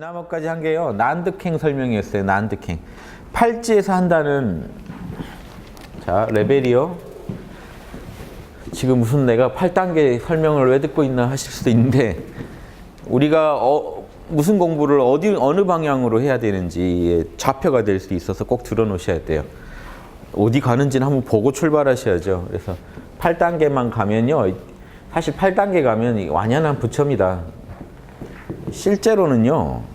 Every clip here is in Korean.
지난번까지 한 게요. 난득행 설명이었어요. 난득행. 팔찌에서 한다는 자 레벨이요. 지금 무슨 내가 8단계 설명을 왜 듣고 있나 하실 수도 있는데 우리가 무슨 공부를 어느 방향으로 해야 되는지의 좌표가 될 수 있어서 꼭 들어놓으셔야 돼요. 어디 가는지는 한번 보고 출발하셔야죠. 그래서 8단계만 가면요. 사실 8단계 가면 완연한 부처입니다. 실제로는요.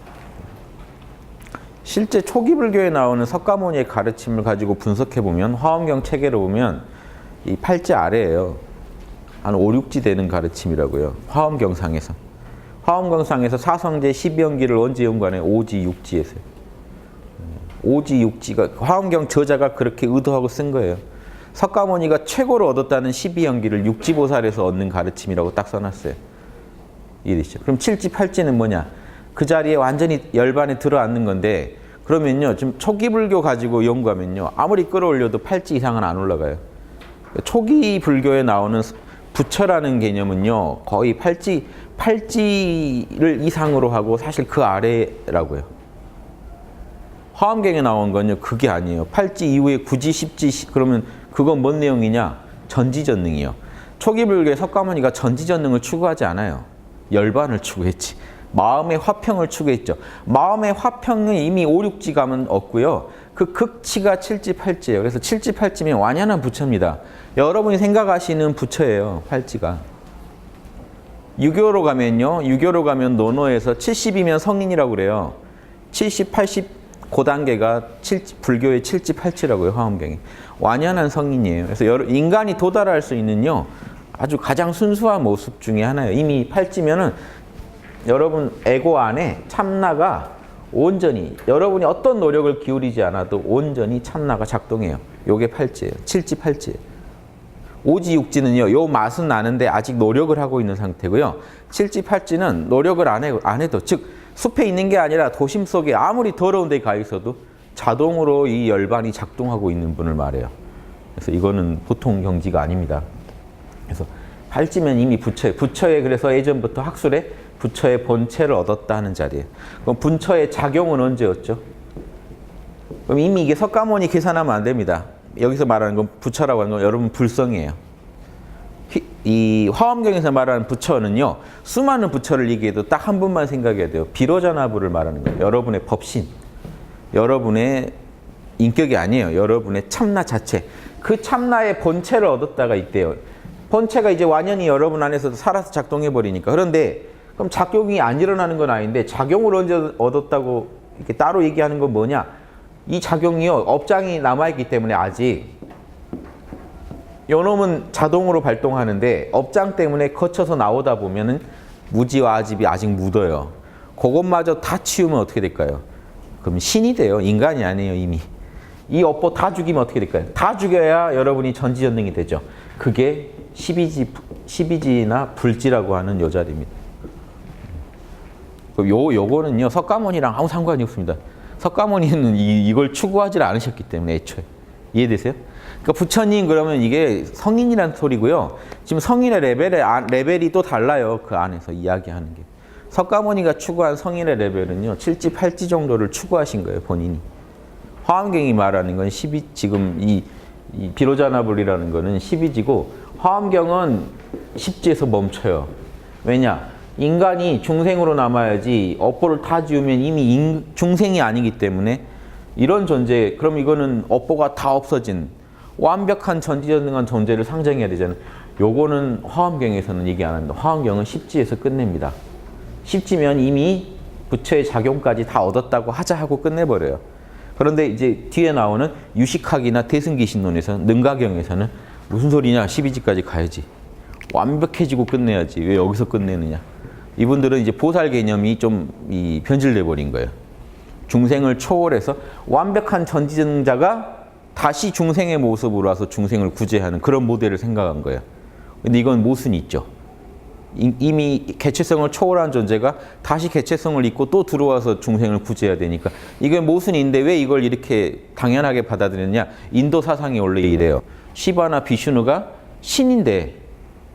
실제 초기 불교에 나오는 석가모니의 가르침을 가지고 분석해보면 화엄경 체계로 보면 이 팔찌 아래에요. 한 5, 6지 되는 가르침이라고요. 화엄경상에서. 화엄경상에서 사성제 12연기를 언제 연구하나요? 5지, 6지에서요. 5지, 6지가 화엄경 저자가 그렇게 의도하고 쓴 거예요. 석가모니가 최고로 얻었다는 12연기를 6지보살에서 얻는 가르침이라고 딱 써놨어요. 이해되시죠? 그럼 7지, 8지는 뭐냐? 그 자리에 완전히 열반에 들어앉는 건데 그러면요. 지금 초기 불교 가지고 연구하면요. 아무리 끌어올려도 8지 이상은 안 올라가요. 초기 불교에 나오는 부처라는 개념은요. 거의 8지를 이상으로 하고 사실 그 아래라고요. 화엄경에 나온 건요. 그게 아니에요. 8지 이후에 9지, 10지 그러면 그건 뭔 내용이냐? 전지전능이요. 초기 불교의 석가모니가 전지전능을 추구하지 않아요. 열반을 추구했지. 마음의 화평을 추구했죠. 마음의 화평은 이미 5, 6지 가면 없고요. 그 극치가 7지, 8지예요. 그래서 7지, 8지면 완연한 부처입니다. 여러분이 생각하시는 부처예요. 8지가. 유교로 가면요. 유교로 가면 노노에서 70이면 성인이라고 그래요. 70, 80 고단계가 불교의 7지, 8지라고요. 화엄경이. 완연한 성인이에요. 그래서 인간이 도달할 수 있는요. 아주 가장 순수한 모습 중에 하나예요. 이미 8지면은 여러분 에고 안에 참나가 온전히 여러분이 어떤 노력을 기울이지 않아도 온전히 참나가 작동해요. 요게 8지예요. 7지, 8지예요. 5지, 6지는요. 요 맛은 나는데 아직 노력을 하고 있는 상태고요. 7지, 8지는 노력을 안 해도 즉 숲에 있는 게 아니라 도심 속에 아무리 더러운 데 가 있어도 자동으로 이 열반이 작동하고 있는 분을 말해요. 그래서 이거는 보통 경지가 아닙니다. 그래서 8지면 이미 부처예요. 부처의 그래서 예전부터 학술에 부처의 본체를 얻었다는 자리예요. 그럼 부처의 작용은 언제였죠? 그럼 이미 이게 석가모니 계산하면 안 됩니다. 여기서 말하는 건 부처라고 하는 건 여러분 불성이에요. 이 화엄경에서 말하는 부처는요. 수많은 부처를 얘기해도 딱 한 분만 생각해야 돼요. 비로자나부를 말하는 거예요. 여러분의 법신. 여러분의 인격이 아니에요. 여러분의 참나 자체. 그 참나의 본체를 얻었다가 있대요. 본체가 이제 완전히 여러분 안에서 살아서 작동해버리니까. 그런데 그럼 작용이 안 일어나는 건 아닌데 작용을 언제 얻었다고 이렇게 따로 얘기하는 건 뭐냐? 이 작용이요. 업장이 남아있기 때문에 아직 요놈은 자동으로 발동하는데 업장 때문에 거쳐서 나오다 보면은 무지와 아집이 아직 묻어요. 그것마저 다 치우면 어떻게 될까요? 그럼 신이 돼요. 인간이 아니에요. 이미. 이 업보 다 죽이면 어떻게 될까요? 다 죽여야 여러분이 전지전능이 되죠. 그게 12지나 불지라고 하는 요 자리입니다. 요거는요. 석가모니랑 아무 상관이 없습니다. 석가모니는 이걸 추구하지 않으셨기 때문에 애초에. 이해되세요? 그러니까 부처님 그러면 이게 성인이라는 소리고요. 지금 성인의 레벨이 또 달라요. 그 안에서 이야기하는 게. 석가모니가 추구한 성인의 레벨은요. 7지, 8지 정도를 추구하신 거예요. 본인이. 화엄경이 말하는 건 12, 지금 이 비로자나불이라는 거는 12지고 화엄경은 10지에서 멈춰요. 왜냐? 인간이 중생으로 남아야지 업보를 다 지우면 이미 중생이 아니기 때문에 이런 존재, 그럼 이거는 업보가 다 없어진 완벽한 전지전능한 존재를 상정해야 되잖아요. 요거는 화엄경에서는 얘기 안 합니다. 화엄경은 10지에서 끝냅니다. 10지면 이미 부처의 작용까지 다 얻었다고 하자 하고 끝내버려요. 그런데 이제 뒤에 나오는 유식학이나 대승기신론에서는 능가경에서는 무슨 소리냐? 12지까지 가야지. 완벽해지고 끝내야지. 왜 여기서 끝내느냐? 이분들은 이제 보살 개념이 좀 변질돼 버린 거예요. 중생을 초월해서 완벽한 전지전능자가 다시 중생의 모습으로 와서 중생을 구제하는 그런 모델을 생각한 거예요. 근데 이건 모순이 있죠. 이미 개체성을 초월한 존재가 다시 개체성을 잊고 또 들어와서 중생을 구제해야 되니까 이게 모순인데 왜 이걸 이렇게 당연하게 받아들였냐? 인도 사상이 원래 이래요. 시바나 비슈누가 신인데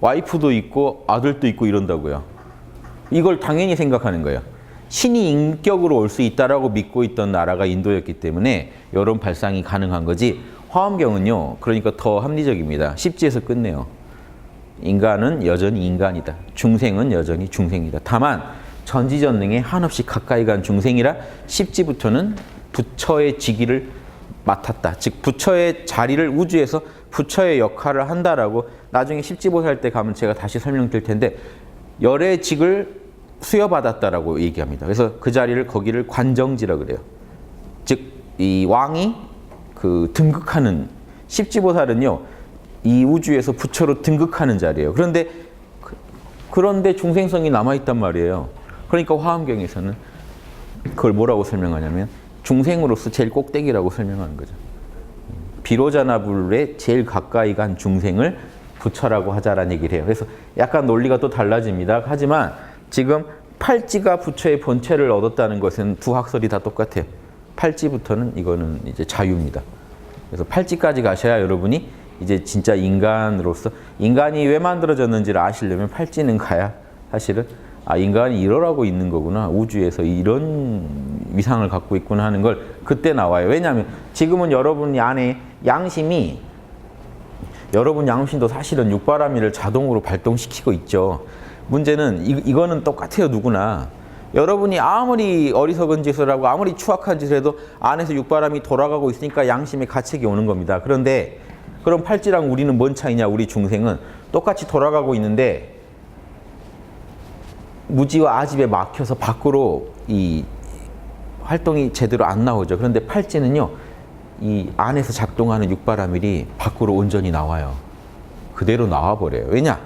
와이프도 있고 아들도 있고 이런다고요. 이걸 당연히 생각하는 거예요. 신이 인격으로 올 수 있다라고 믿고 있던 나라가 인도였기 때문에 이런 발상이 가능한 거지. 화엄경은요. 그러니까 더 합리적입니다. 십지에서 끝내요. 인간은 여전히 인간이다. 중생은 여전히 중생이다. 다만 전지전능에 한없이 가까이 간 중생이라 십지부터는 부처의 직위를 맡았다. 즉 부처의 자리를 우주에서 부처의 역할을 한다라고 나중에 십지보살 때 가면 제가 다시 설명드릴 텐데 열의 직을 수여받았다라고 얘기합니다. 그래서 그 자리를 거기를 관정지라 그래요. 즉 이 왕이 그 등극하는 십지보살은요. 이 우주에서 부처로 등극하는 자리예요. 그런데 중생성이 남아있단 말이에요. 그러니까 화엄경에서는 그걸 뭐라고 설명하냐면 중생으로서 제일 꼭대기라고 설명하는 거죠. 비로자나불에 제일 가까이 간 중생을 부처라고 하자라는 얘기를 해요. 그래서 약간 논리가 또 달라집니다. 하지만 지금 팔찌가 부처의 본체를 얻었다는 것은 두 학설이 다 똑같아요. 팔찌부터는 이거는 이제 자유입니다. 그래서 팔찌까지 가셔야 여러분이 이제 진짜 인간으로서 인간이 왜 만들어졌는지를 아시려면 팔찌는 가야 사실은 인간이 이러라고 있는 거구나. 우주에서 이런 위상을 갖고 있구나 하는 걸 그때 나와요. 왜냐하면 지금은 여러분 안에 양심이 여러분 양심도 사실은 육바라밀을 자동으로 발동시키고 있죠. 문제는 이거는 똑같아요. 누구나. 여러분이 아무리 어리석은 짓을 하고 아무리 추악한 짓을 해도 안에서 육바람이 돌아가고 있으니까 양심의 가책이 오는 겁니다. 그런데 그럼 팔찌랑 우리는 뭔 차이냐? 우리 중생은 똑같이 돌아가고 있는데 무지와 아집에 막혀서 밖으로 이 활동이 제대로 안 나오죠. 그런데 팔찌는요. 이 안에서 작동하는 육바라밀이 밖으로 온전히 나와요. 그대로 나와버려요. 왜냐?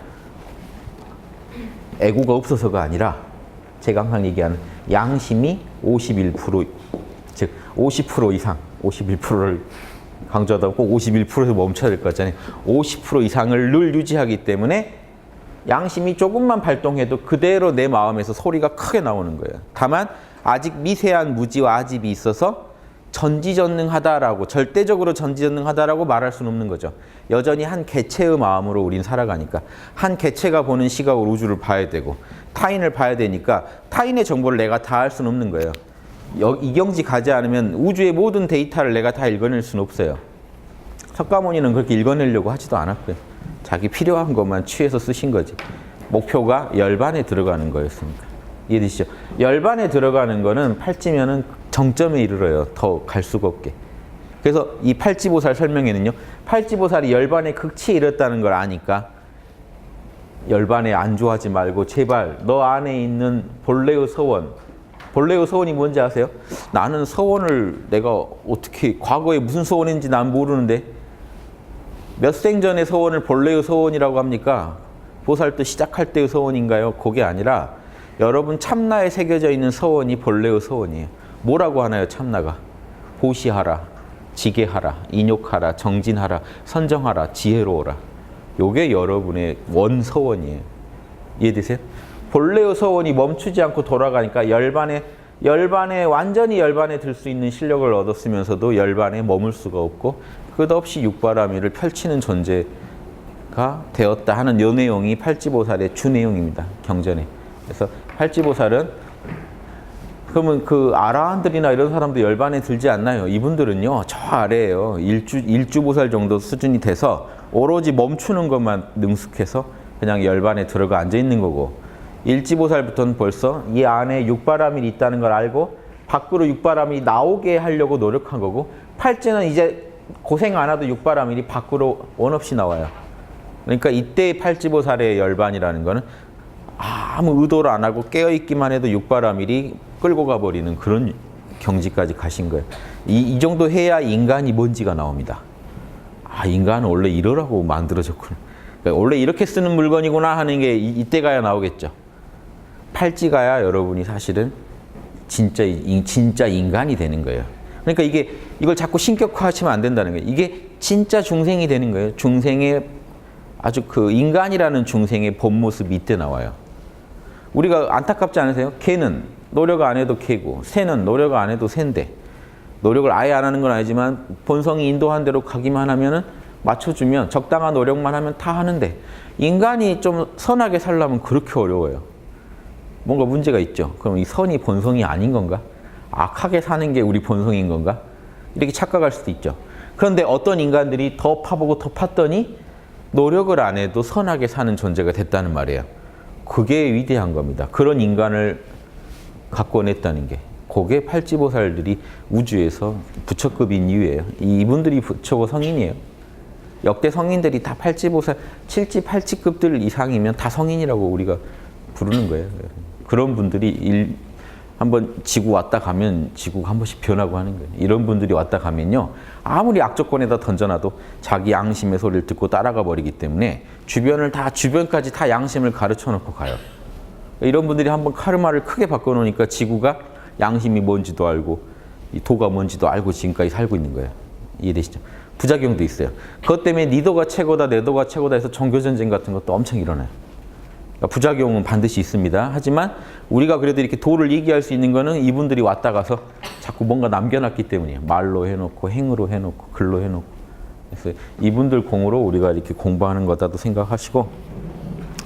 애고가 없어서가 아니라 제가 항상 얘기하는 양심이 51%, 즉 50% 이상, 51%를 강조하다 보고 51%에서 멈춰야 될 것 같잖아요. 50% 이상을 늘 유지하기 때문에 양심이 조금만 발동해도 그대로 내 마음에서 소리가 크게 나오는 거예요. 다만 아직 미세한 무지와 아집이 있어서 전지전능하다라고 절대적으로 전지전능하다라고 말할 수는 없는 거죠. 여전히 한 개체의 마음으로 우린 살아가니까 한 개체가 보는 시각으로 우주를 봐야 되고 타인을 봐야 되니까 타인의 정보를 내가 다 알 수는 없는 거예요. 이경지 가지 않으면 우주의 모든 데이터를 내가 다 읽어낼 수는 없어요. 석가모니는 그렇게 읽어내려고 하지도 않았고요. 자기 필요한 것만 취해서 쓰신 거지. 목표가 열반에 들어가는 거였으니까. 이해되시죠? 열반에 들어가는 거는 팔찌면은 정점에 이르러요. 더 갈 수가 없게. 그래서 이 팔찌보살 설명에는요. 팔찌보살이 열반의 극치에 이르렀다는 걸 아니까 열반에 안주하지 말고 제발 너 안에 있는 본래의 서원. 본래의 서원이 뭔지 아세요? 나는 서원을 내가 어떻게 과거에 무슨 서원인지 난 모르는데 몇 생전의 서원을 본래의 서원이라고 합니까? 보살도 시작할 때의 서원인가요? 그게 아니라 여러분 참나에 새겨져 있는 서원이 본래의 서원이에요. 뭐라고 하나요? 참나가 보시하라, 지게하라, 인욕하라, 정진하라, 선정하라, 지혜로워라. 요게 여러분의 원서원이에요. 이해되세요? 본래의 서원이 멈추지 않고 돌아가니까 열반에 완전히 열반에 들 수 있는 실력을 얻었으면서도 열반에 머물 수가 없고 끝없이 육바라밀을 펼치는 존재가 되었다 하는 요 내용이 팔찌보살의 주 내용입니다. 경전에. 그래서 팔찌보살은 그러면 그 아라한들이나 이런 사람도 열반에 들지 않나요? 이분들은요 저 아래에요. 일주보살 정도 수준이 돼서 오로지 멈추는 것만 능숙해서 그냥 열반에 들어가 앉아 있는 거고 일지보살부터는 벌써 이 안에 육바라밀이 있다는 걸 알고 밖으로 육바라밀이 나오게 하려고 노력한 거고 팔찌는 이제 고생 안 해도 육바라밀이 밖으로 원 없이 나와요. 그러니까 이때 팔찌보살의 열반이라는 거는 아무 의도를 안 하고 깨어있기만 해도 육바라밀이 끌고 가버리는 그런 경지까지 가신 거예요. 이 정도 해야 인간이 뭔지가 나옵니다. 인간은 원래 이러라고 만들어졌구나. 그러니까 원래 이렇게 쓰는 물건이구나 하는 게 이때 가야 나오겠죠. 팔찌가야 여러분이 사실은 진짜 인간이 되는 거예요. 그러니까 이걸 자꾸 신격화하시면 안 된다는 거예요. 이게 진짜 중생이 되는 거예요. 중생의 아주 그 인간이라는 중생의 본 모습이 이때 나와요. 우리가 안타깝지 않으세요? 개는 노력 안 해도 개고 새는 노력 안 해도 새인데 노력을 아예 안 하는 건 아니지만 본성이 인도한 대로 가기만 하면은 맞춰주면 적당한 노력만 하면 다 하는데 인간이 좀 선하게 살려면 그렇게 어려워요. 뭔가 문제가 있죠. 그럼 이 선이 본성이 아닌 건가? 악하게 사는 게 우리 본성인 건가? 이렇게 착각할 수도 있죠. 그런데 어떤 인간들이 더 파보고 더 팠더니 노력을 안 해도 선하게 사는 존재가 됐다는 말이에요. 그게 위대한 겁니다. 그런 인간을 갖고 냈다는 게. 그게 팔찌보살들이 우주에서 부처급인 이유예요. 이분들이 부처고 성인이에요. 역대 성인들이 다 팔찌보살, 칠찌, 팔찌급들 이상이면 다 성인이라고 우리가 부르는 거예요. 그런 분들이 한번 지구 왔다 가면 지구가 한 번씩 변하고 하는 거예요. 이런 분들이 왔다 가면요. 아무리 악조건에다 던져놔도 자기 양심의 소리를 듣고 따라가 버리기 때문에 주변까지 다 양심을 가르쳐 놓고 가요. 이런 분들이 한번 카르마를 크게 바꿔놓으니까 지구가 양심이 뭔지도 알고 이 도가 뭔지도 알고 지금까지 살고 있는 거예요. 이해되시죠? 부작용도 있어요. 그것 때문에 니 도가 최고다, 내 도가 최고다 해서 종교전쟁 같은 것도 엄청 일어나요. 그러니까 부작용은 반드시 있습니다. 하지만 우리가 그래도 이렇게 도를 얘기할 수 있는 거는 이분들이 왔다 가서 자꾸 뭔가 남겨놨기 때문이에요. 말로 해놓고 행으로 해놓고 글로 해놓고. 그래서 이분들 공으로 우리가 이렇게 공부하는 거다도 생각하시고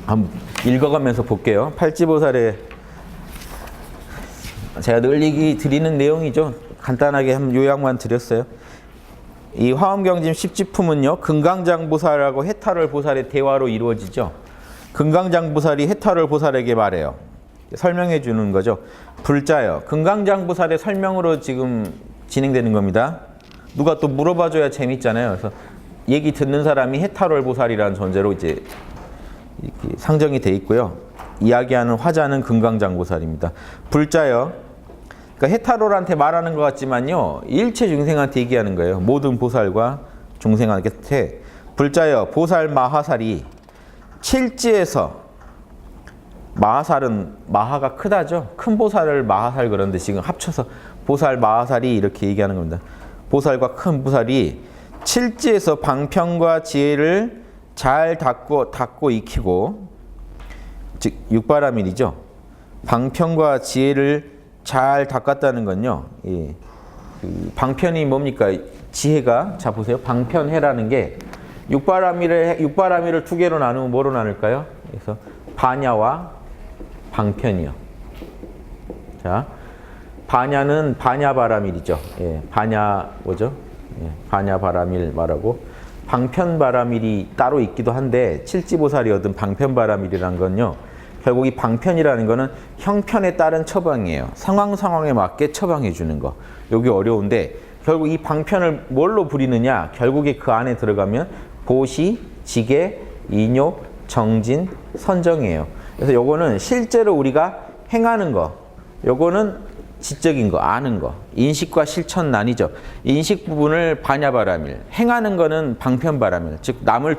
한번 읽어가면서 볼게요. 팔찌보살의 제가 늘 얘기 드리는 내용이죠. 간단하게 한 요약만 드렸어요. 이 화엄경심 10지품은요. 금강장보살하고 해탈월 보살의 대화로 이루어지죠. 금강장보살이 해탈월 보살에게 말해요. 설명해 주는 거죠. 불자여. 금강장보살의 설명으로 지금 진행되는 겁니다. 누가 또 물어봐줘야 재밌잖아요. 그래서 얘기 듣는 사람이 해탈월 보살이라는 존재로 이제 이렇게 상정이 돼 있고요. 이야기하는 화자는 금강장보살입니다. 불자여. 그러니까 해탈월한테 말하는 것 같지만요. 일체 중생한테 얘기하는 거예요. 모든 보살과 중생한테. 불자여 보살 마하살이 칠지에서 마하살은 마하가 크다죠. 큰 보살을 마하살 그런데 지금 합쳐서 보살 마하살이 이렇게 얘기하는 겁니다. 보살과 큰 보살이 칠지에서 방편과 지혜를 잘 닦고 익히고 즉 육바라밀이죠. 방편과 지혜를 잘 닦았다는 건요. 예. 그 방편이 뭡니까? 지혜가 자 보세요. 방편해라는 게 육바라밀을 두 개로 나누면 뭐로 나눌까요? 그래서 반야와 방편이요. 자, 반야는 반야바라밀이죠. 예, 반야 뭐죠? 예, 반야바라밀 말하고 방편바라밀이 따로 있기도 한데 칠지보살이 얻은 방편바라밀이라는 건요. 결국 이 방편이라는 거는 형편에 따른 처방이에요. 상황에 맞게 처방해 주는 거. 여기 어려운데 결국 이 방편을 뭘로 부리느냐? 결국에 그 안에 들어가면 보시, 지계, 인욕, 정진, 선정이에요. 그래서 요거는 실제로 우리가 행하는 거. 요거는 지적인 거, 아는 거. 인식과 실천 나뉘죠. 인식 부분을 반야바라밀, 행하는 거는 방편바라밀. 즉 남을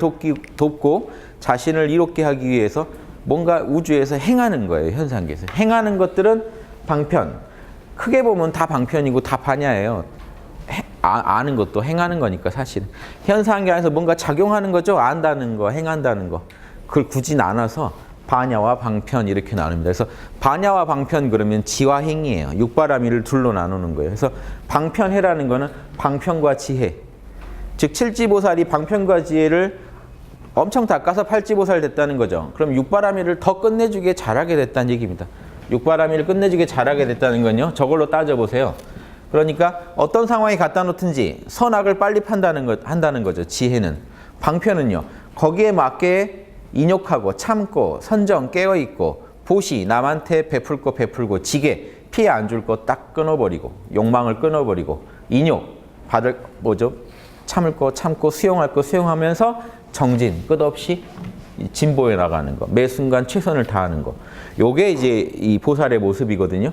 돕고 자신을 이롭게 하기 위해서 뭔가 우주에서 행하는 거예요. 현상계에서. 행하는 것들은 방편. 크게 보면 다 방편이고 다 반야예요. 아는 것도 행하는 거니까 사실. 현상계 안에서 뭔가 작용하는 거죠. 안다는 거, 행한다는 거. 그걸 굳이 나눠서 반야와 방편 이렇게 나눕니다. 그래서 반야와 방편 그러면 지와 행이에요. 육바라밀을 둘로 나누는 거예요. 그래서 방편해라는 거는 방편과 지혜. 즉 칠지보살이 방편과 지혜를 엄청 닦아서 팔찌보살 됐다는 거죠. 그럼 육바라밀을 더 끝내주게 잘하게 됐다는 얘기입니다. 육바라밀을 끝내주게 잘하게 됐다는 건요. 저걸로 따져보세요. 그러니까 어떤 상황에 갖다 놓든지 선악을 빨리 한다는 거죠. 지혜는. 방편은요. 거기에 맞게 인욕하고 참고 선정 깨어있고 보시 남한테 베풀 거 베풀고 지게 피해 안 줄 거 딱 끊어버리고 욕망을 끊어버리고 인욕 받을 뭐죠? 참을 거 참고 수용할 거 수용하면서 정진 끝없이 진보해 나가는 거 매 순간 최선을 다하는 거 요게 이제 이 보살의 모습이거든요.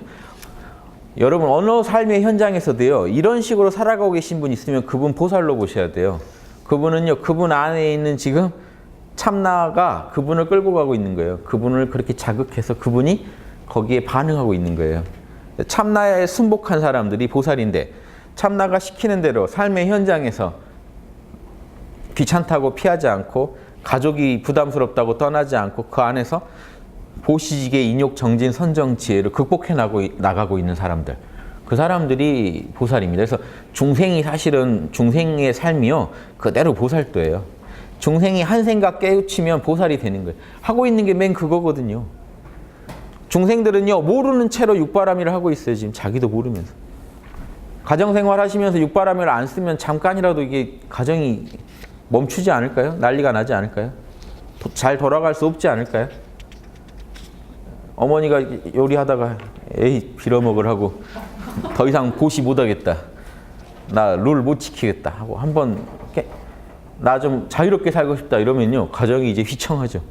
여러분 어느 삶의 현장에서도요 이런 식으로 살아가고 계신 분 있으면 그분 보살로 보셔야 돼요. 그분은요 그분 안에 있는 지금 참나가 그분을 끌고 가고 있는 거예요. 그분을 그렇게 자극해서 그분이 거기에 반응하고 있는 거예요. 참나에 순복한 사람들이 보살인데 참나가 시키는 대로 삶의 현장에서 귀찮다고 피하지 않고 가족이 부담스럽다고 떠나지 않고 그 안에서 보시지계 인욕 정진 선정 지혜를 극복해 나가고 있는 사람들 그 사람들이 보살입니다. 그래서 중생이 사실은 중생의 삶이요 그대로 보살도예요. 중생이 한 생각 깨우치면 보살이 되는 거예요. 하고 있는 게 맨 그거거든요. 중생들은요, 모르는 채로 육바라밀을 하고 있어요. 지금 자기도 모르면서. 가정생활 하시면서 육바라밀을 안 쓰면 잠깐이라도 이게 가정이 멈추지 않을까요? 난리가 나지 않을까요? 잘 돌아갈 수 없지 않을까요? 어머니가 요리하다가 에이 빌어먹으라고 더 이상 고시 못하겠다. 나 룰 못 지키겠다 하고 한번 나 좀 자유롭게 살고 싶다 이러면요, 가정이 이제 휘청하죠.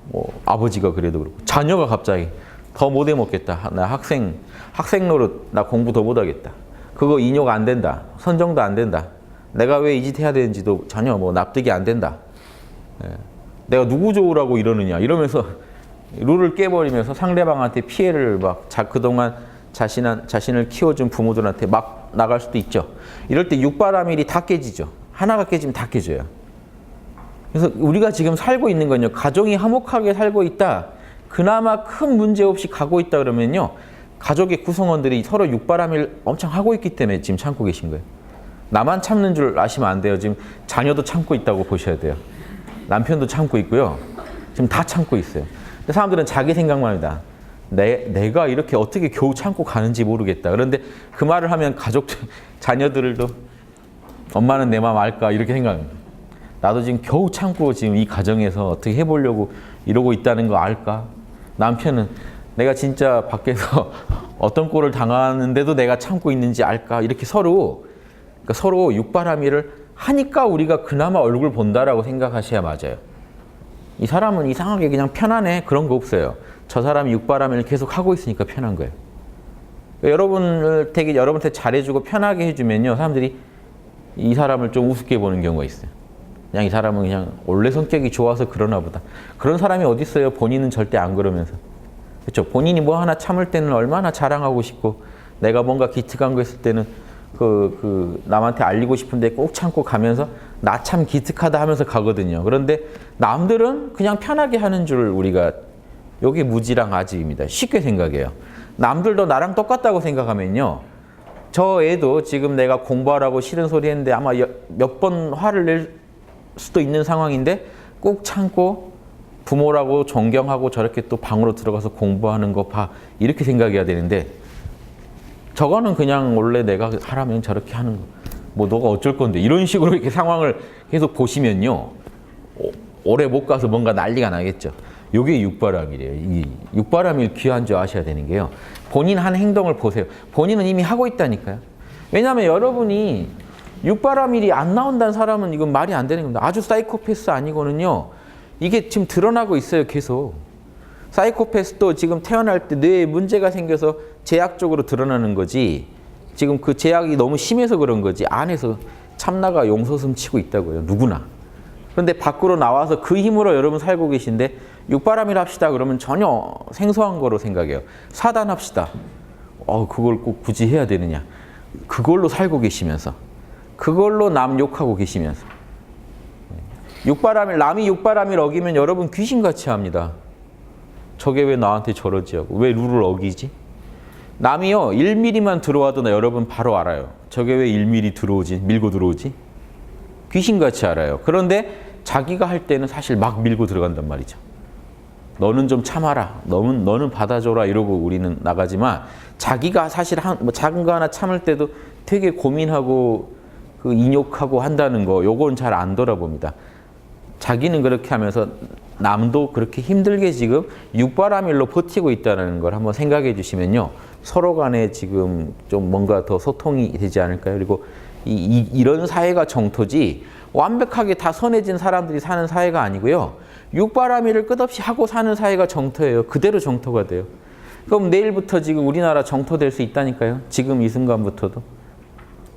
뭐 아버지가 그래도 그렇고 자녀가 갑자기 더 못 해먹겠다. 나 학생 노릇 나 공부 더 못하겠다. 그거 인용 안 된다. 선정도 안 된다. 내가 왜 이 짓 해야 되는지도 전혀 뭐 납득이 안 된다. 내가 누구 좋으라고 이러느냐 이러면서 룰을 깨버리면서 상대방한테 피해를 막 그동안 자신을 키워준 부모들한테 막 나갈 수도 있죠. 이럴 때 육바라밀이 다 깨지죠. 하나가 깨지면 다 깨져요. 그래서 우리가 지금 살고 있는 건요, 가정이 화목하게 살고 있다, 그나마 큰 문제 없이 가고 있다 그러면요, 가족의 구성원들이 서로 육바라밀 엄청 하고 있기 때문에 지금 참고 계신 거예요. 나만 참는 줄 아시면 안 돼요. 지금 자녀도 참고 있다고 보셔야 돼요. 남편도 참고 있고요. 지금 다 참고 있어요. 근데 사람들은 자기 생각만 합니다. 내가 이렇게 어떻게 겨우 참고 가는지 모르겠다. 그런데 그 말을 하면 가족들, 자녀들도 엄마는 내 마음 알까 이렇게 생각합니다. 나도 지금 겨우 참고 지금 이 가정에서 어떻게 해보려고 이러고 있다는 거 알까? 남편은 내가 진짜 밖에서 어떤 꼴을 당하는데도 내가 참고 있는지 알까? 이렇게 서로 육바라밀을 하니까 우리가 그나마 얼굴 본다라고 생각하셔야 맞아요. 이 사람은 이상하게 그냥 편안해. 그런 거 없어요. 저 사람이 육바라밀을 계속 하고 있으니까 편한 거예요. 여러분한테 잘해주고 편하게 해주면요, 사람들이 이 사람을 좀 우습게 보는 경우가 있어요. 그냥 이 사람은 그냥 원래 성격이 좋아서 그러나 보다. 그런 사람이 어디 있어요? 본인은 절대 안 그러면서. 그렇죠? 본인이 뭐 하나 참을 때는 얼마나 자랑하고 싶고, 내가 뭔가 기특한 거 했을 때는 남한테 알리고 싶은데 꼭 참고 가면서 나 참 기특하다 하면서 가거든요. 그런데 남들은 그냥 편하게 하는 줄 우리가, 요게 무지랑 아지입니다. 쉽게 생각해요. 남들도 나랑 똑같다고 생각하면요, 저 애도 지금 내가 공부하라고 싫은 소리 했는데 아마 몇 번 화를 낼 수도 있는 상황인데 꼭 참고 부모라고 존경하고 저렇게 또 방으로 들어가서 공부하는 거 봐, 이렇게 생각해야 되는데, 저거는 그냥 원래 내가 하라면 저렇게 하는 거, 뭐 너가 어쩔 건데, 이런 식으로 이렇게 상황을 계속 보시면요, 오래 못 가서 뭔가 난리가 나겠죠. 요게 육바라밀이에요. 이 육바라밀 귀한 줄 아셔야 되는 게요, 본인 한 행동을 보세요. 본인은 이미 하고 있다니까요. 왜냐하면 여러분이 육바라밀이 안 나온다는 사람은 이건 말이 안 되는 겁니다. 아주 사이코패스 아니고는요, 이게 지금 드러나고 있어요. 계속. 사이코패스도 지금 태어날 때 뇌에 문제가 생겨서 제약적으로 드러나는 거지, 지금 그 제약이 너무 심해서 그런 거지, 안에서 참나가 용솟음 치고 있다고요. 누구나. 그런데 밖으로 나와서 그 힘으로 여러분 살고 계신데, 육바라밀 합시다 그러면 전혀 생소한 거로 생각해요. 사단합시다. 그걸 꼭 굳이 해야 되느냐. 그걸로 살고 계시면서, 그걸로 남 욕하고 계시면서. 남이 육바라밀 어기면 여러분 귀신같이 합니다. 저게 왜 나한테 저러지 하고, 왜 룰을 어기지? 남이요 1mm만 들어와도 여러분 바로 알아요. 저게 왜 1mm 들어오지, 밀고 들어오지? 귀신같이 알아요. 그런데 자기가 할 때는 사실 막 밀고 들어간단 말이죠. 너는 좀 참아라, 너는 받아줘라 이러고 우리는 나가지만, 자기가 사실 뭐 작은 거 하나 참을 때도 되게 고민하고 인욕하고 한다는 거, 요건 잘 안 돌아봅니다. 자기는 그렇게 하면서 남도 그렇게 힘들게 지금 육바라밀로 버티고 있다는 걸 한번 생각해 주시면요, 서로 간에 지금 좀 뭔가 더 소통이 되지 않을까요? 그리고 이런 사회가 정토지, 완벽하게 다 선해진 사람들이 사는 사회가 아니고요, 육바라밀을 끝없이 하고 사는 사회가 정토예요. 그대로 정토가 돼요. 그럼 내일부터 지금 우리나라 정토될 수 있다니까요. 지금 이 순간부터도.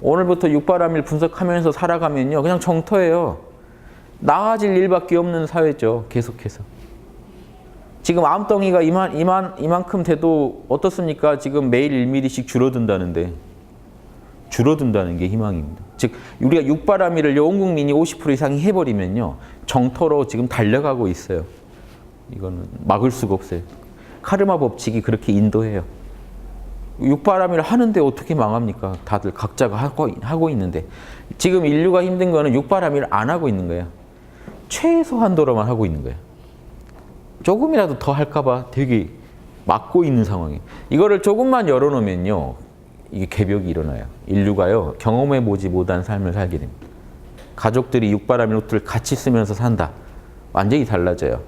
오늘부터 육바라밀 분석하면서 살아가면요, 그냥 정토예요. 나아질 일밖에 없는 사회죠. 계속해서. 지금 암덩이가 이만큼 돼도 어떻습니까? 지금 매일 1mm씩 줄어든다는데, 줄어든다는 게 희망입니다. 즉 우리가 육바라밀을 온 국민이 50% 이상이 해버리면요, 정토로 지금 달려가고 있어요. 이거는 막을 수가 없어요. 카르마 법칙이 그렇게 인도해요. 육바라밀을 하는데 어떻게 망합니까? 다들 각자가 하고 있는데, 지금 인류가 힘든 거는 육바라밀을 안 하고 있는 거예요. 최소한도로만 하고 있는 거예요. 조금이라도 더 할까 봐 되게 막고 있는 상황이에요. 이거를 조금만 열어놓으면요. 이게 개벽이 일어나요. 인류가요. 경험해보지 못한 삶을 살게 됩니다. 가족들이 육바람일 로트를 같이 쓰면서 산다. 완전히 달라져요.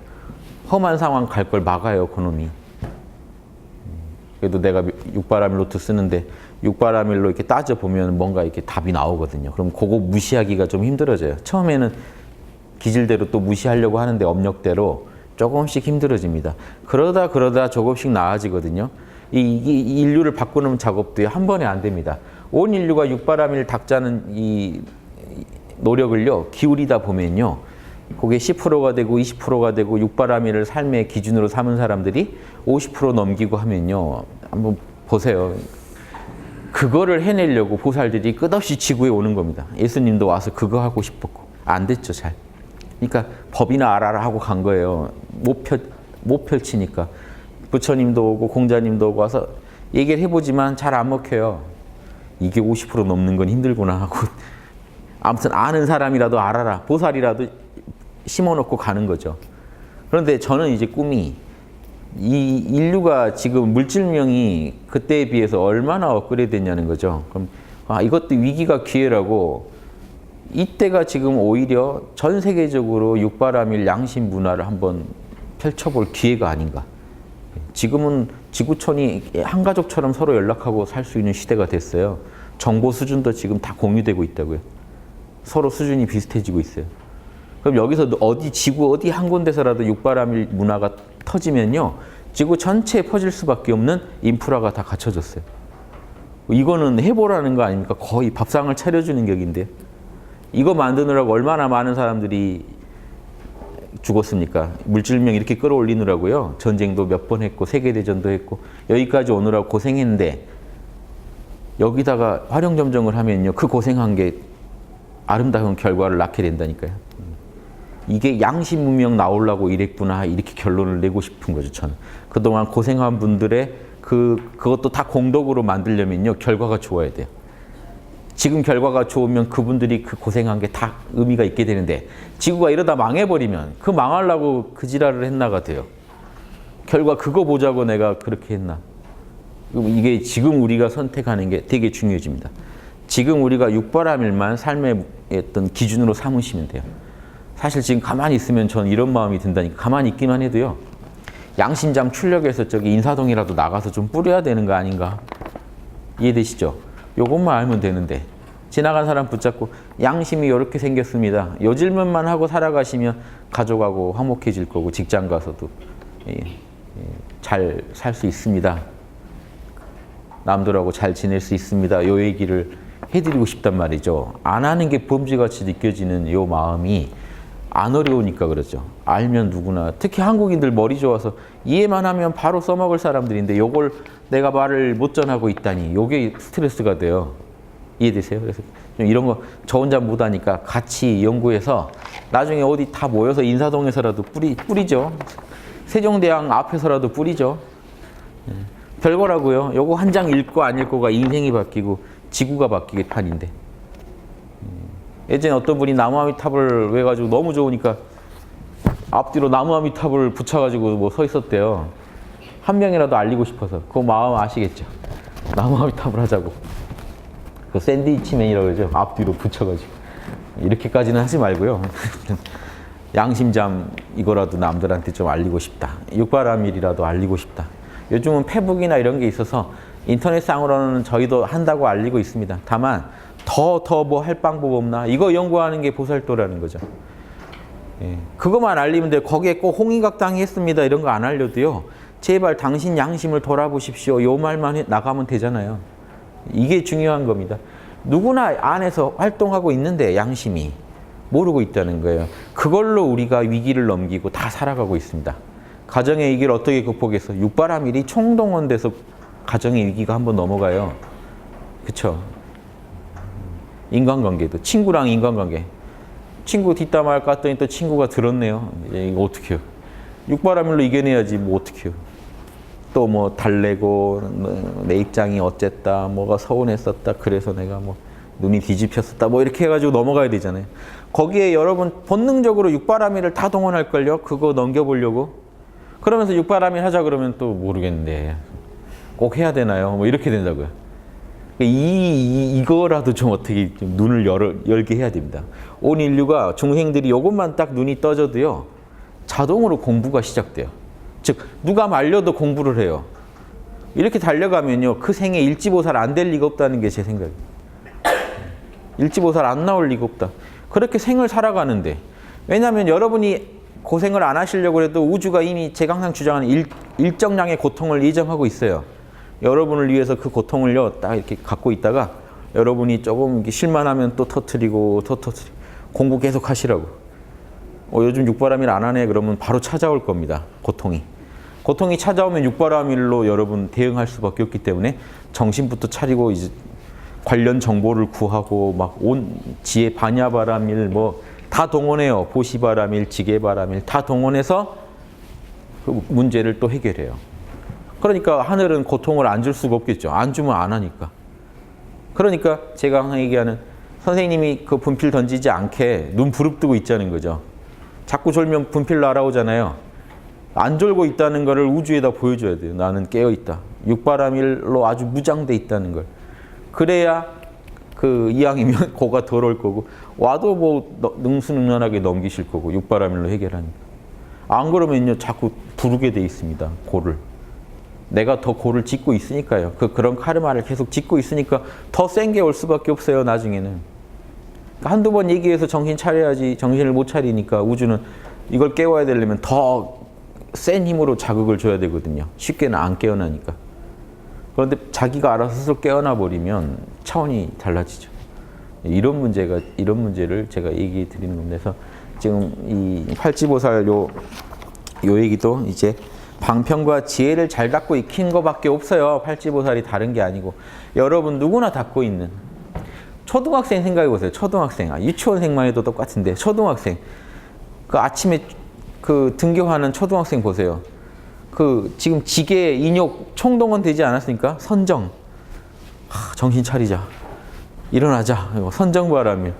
험한 상황 갈 걸 막아요. 그놈이. 그래도 내가 육바람일 로트 쓰는데 육바람일로 이렇게 따져보면 뭔가 이렇게 답이 나오거든요. 그럼 그거 무시하기가 좀 힘들어져요. 처음에는 기질대로 또 무시하려고 하는데 업력대로 조금씩 힘들어집니다. 그러다 조금씩 나아지거든요. 이 인류를 바꾸는 작업도 한 번에 안 됩니다. 온 인류가 육바람일 닦자는 이 노력을요, 기울이다 보면요, 그게 10%가 되고 20%가 되고 육바람일을 삶의 기준으로 삼은 사람들이 50% 넘기고 하면요, 한번 보세요. 그거를 해내려고 보살들이 끝없이 지구에 오는 겁니다. 예수님도 와서 그거 하고 싶었고 안 됐죠, 잘. 그러니까 법이나 알아라 하고 간 거예요. 못 펼치니까. 부처님도 오고 공자님도 오고 와서 얘기를 해보지만 잘 안 먹혀요. 이게 50% 넘는 건 힘들구나 하고. 아무튼 아는 사람이라도 알아라. 보살이라도 심어놓고 가는 거죠. 그런데 저는 이제 꿈이 이 인류가 지금 물질명이 그때에 비해서 얼마나 업그레이드 됐냐는 거죠. 그럼 이것도 위기가 기회라고 이때가 지금 오히려 전 세계적으로 육바람일 양심 문화를 한번 펼쳐볼 기회가 아닌가. 지금은 지구촌이 한 가족처럼 서로 연락하고 살 수 있는 시대가 됐어요. 정보 수준도 지금 다 공유되고 있다고요. 서로 수준이 비슷해지고 있어요. 그럼 여기서 지구 어디 한 군데서라도 육바람일 문화가 터지면요, 지구 전체에 퍼질 수밖에 없는 인프라가 다 갖춰졌어요. 이거는 해보라는 거 아닙니까? 거의 밥상을 차려주는 격인데요. 이거 만드느라고 얼마나 많은 사람들이 죽었습니까? 물질명 이렇게 끌어올리느라고요. 전쟁도 몇 번 했고 세계대전도 했고 여기까지 오느라고 고생했는데 여기다가 활용점정을 하면요, 그 고생한 게 아름다운 결과를 낳게 된다니까요. 이게 양심 문명 나오려고 이랬구나, 이렇게 결론을 내고 싶은 거죠, 저는. 그동안 고생한 분들의 그것도 다 공덕으로 만들려면요, 결과가 좋아야 돼요. 지금 결과가 좋으면 그분들이 그 고생한 게 다 의미가 있게 되는데, 지구가 이러다 망해버리면 그 망하려고 그 지랄을 했나가 돼요. 결과 그거 보자고 내가 그렇게 했나. 이게 지금 우리가 선택하는 게 되게 중요해집니다. 지금 우리가 육바람일만 삶의 어떤 기준으로 삼으시면 돼요. 사실 지금 가만히 있으면 전 이런 마음이 든다니까. 가만히 있기만 해도요, 양심장 출력해서 저기 인사동이라도 나가서 좀 뿌려야 되는 거 아닌가. 이해되시죠? 요것만 알면 되는데 지나간 사람 붙잡고 양심이 이렇게 생겼습니다. 요 질문만 하고 살아가시면 가족하고 화목해질 거고 직장 가서도 잘 살 수 있습니다. 남들하고 잘 지낼 수 있습니다. 요 얘기를 해드리고 싶단 말이죠. 안 하는 게 범죄같이 느껴지는 요 마음이 안 어려우니까 그러죠. 알면 누구나, 특히 한국인들 머리 좋아서 이해만 하면 바로 써먹을 사람들인데 요걸 내가 말을 못 전하고 있다니 요게 스트레스가 돼요. 이해되세요? 그래서 좀 이런 거 저 혼자 못하니까 같이 연구해서 나중에 어디 다 모여서 인사동에서라도 뿌리죠. 세종대왕 앞에서라도 뿌리죠. 별거라고요. 요거 한 장 읽고 안 읽고가 인생이 바뀌고 지구가 바뀌게 판인데. 예전에 어떤 분이 나무아미탑을 해가지고 너무 좋으니까 앞뒤로 나무아미탑을 붙여가지고 뭐 서 있었대요. 한 명이라도 알리고 싶어서. 그 마음 아시겠죠? 나무아미탑을 하자고. 그 샌드위치맨이라고 그러죠. 앞뒤로 붙여가지고. 이렇게까지는 하지 말고요. 양심잠 이거라도 남들한테 좀 알리고 싶다. 육바람일이라도 알리고 싶다. 요즘은 페북이나 이런 게 있어서 인터넷상으로는 저희도 한다고 알리고 있습니다. 다만 더 뭐 할 방법 없나? 이거 연구하는 게 보살도라는 거죠. 예. 그것만 알리면 돼요. 거기에 꼭 홍익학당이 했습니다. 이런 거 안 알려도요. 제발 당신 양심을 돌아보십시오. 요 말만 나가면 되잖아요. 이게 중요한 겁니다. 누구나 안에서 활동하고 있는데 양심이 모르고 있다는 거예요. 그걸로 우리가 위기를 넘기고 다 살아가고 있습니다. 가정의 위기를 어떻게 극복해서? 육바람일이 총동원돼서 가정의 위기가 한번 넘어가요. 그쵸? 인간관계도. 친구랑 인간관계. 친구 뒷담화를 깠더니 또 친구가 들었네요. 이거 어떡해요? 육바람일로 이겨내야지 뭐 어떡해요? 또 뭐 달래고 내 입장이 어쨌다, 뭐가 서운했었다, 그래서 내가 뭐 눈이 뒤집혔었다, 뭐 이렇게 해가지고 넘어가야 되잖아요. 거기에 여러분 본능적으로 육바람일을 다 동원할걸요? 그거 넘겨보려고. 그러면서 육바라밀 하자 그러면 또 모르겠는데 꼭 해야 되나요? 뭐 이렇게 된다고요. 이거라도 좀 어떻게 좀 눈을 열게 해야 됩니다. 온 인류가 중생들이 이것만 딱 눈이 떠져도요. 자동으로 공부가 시작돼요. 즉 누가 말려도 공부를 해요. 이렇게 달려가면요. 그 생에 일지보살 안 될 리가 없다는 게 제 생각이에요. 일지보살 안 나올 리가 없다. 그렇게 생을 살아가는데 왜냐하면 여러분이 고생을 안 하시려고 해도 우주가 이미 제가 항상 주장하는 일정량의 고통을 예정하고 있어요. 여러분을 위해서 그 고통을요 딱 이렇게 갖고 있다가 여러분이 조금 이렇게 실만하면 또 터뜨리고 공부 계속 하시라고. 요즘 육바라밀 안 하네 그러면 바로 찾아올 겁니다. 고통이 찾아오면 육바라밀로 여러분 대응할 수밖에 없기 때문에 정신부터 차리고 이제 관련 정보를 구하고 막 온 지혜 반야바라밀 뭐 다 동원해요. 보시바라밀, 지게바라밀 다 동원해서 그 문제를 또 해결해요. 그러니까 하늘은 고통을 안 줄 수가 없겠죠. 안 주면 안 하니까. 그러니까 제가 항상 얘기하는 선생님이 그 분필 던지지 않게 눈 부릅뜨고 있자는 거죠. 자꾸 졸면 분필 날아오잖아요. 안 졸고 있다는 거를 우주에다 보여줘야 돼요. 나는 깨어있다. 육바라밀로 아주 무장돼 있다는 걸. 그래야 그 이왕이면 고가 덜 올 거고 와도 뭐 능수능란하게 넘기실 거고 육바라밀로 해결하니까. 안 그러면요 자꾸 부르게 돼 있습니다. 고를. 내가 더 고를 짓고 있으니까요. 그런 카르마를 계속 짓고 있으니까 더 센 게 올 수밖에 없어요. 나중에는. 한두 번 얘기해서 정신 차려야지 정신을 못 차리니까 우주는 이걸 깨워야 되려면 더 센 힘으로 자극을 줘야 되거든요. 쉽게는 안 깨어나니까. 그런데 자기가 알아서 스스로 깨어나 버리면 차원이 달라지죠. 이런 문제를 제가 얘기해 드리는 겁니다. 그래서 지금 이 팔찌보살 요 얘기도 이제 방편과 지혜를 잘 갖고 익힌 것밖에 없어요. 팔찌보살이 다른 게 아니고 여러분 누구나 갖고 있는 초등학생 생각해 보세요. 초등학생 유치원생만 해도 똑같은데 초등학생 그 아침에 그 등교하는 초등학생 보세요. 그 지금 지게 인욕 총동원 되지 않았습니까? 선정. 정신 차리자. 일어나자. 선정바라밀.